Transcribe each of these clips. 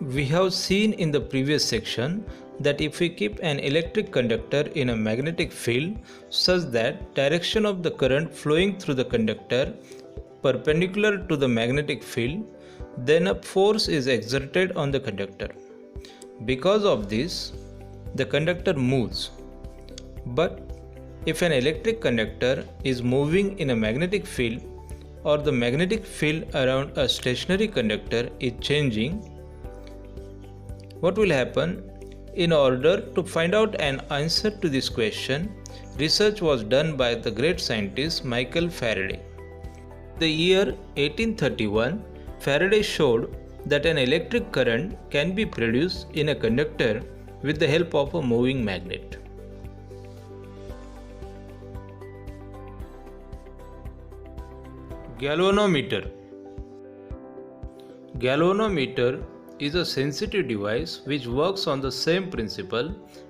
We have seen in the previous section that if we keep an electric conductor in a magnetic field such that direction of the current flowing through the conductor perpendicular to the magnetic field, then a force is exerted on the conductor. Because of this, the conductor moves. But if an electric conductor is moving in a magnetic field or the magnetic field around a stationary conductor is changing, what will happen? In order to find out an answer to this question, research was done by the great scientist Michael Faraday. In the year 1831, Faraday showed that an electric current can be produced in a conductor with the help of a moving magnet. Galvanometer. Galvanometer is a sensitive device which works on the same principle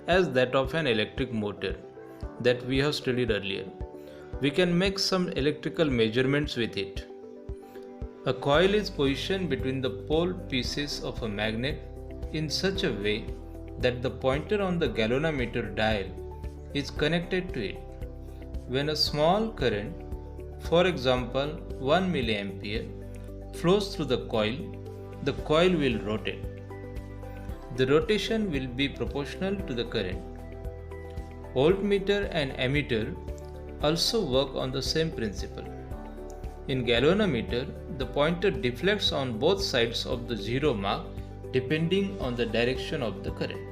as that of an electric motor that we have studied earlier. We can make some electrical measurements with it. A coil is positioned between the pole pieces of a magnet in such a way that the pointer on the galvanometer dial is connected to it. When a small current, for example 1 milliampere, flows through the coil will rotate. The rotation will be proportional to the current. Voltmeter and ammeter also work on the same principle. In galvanometer, the pointer deflects on both sides of the zero mark depending on the direction of the current.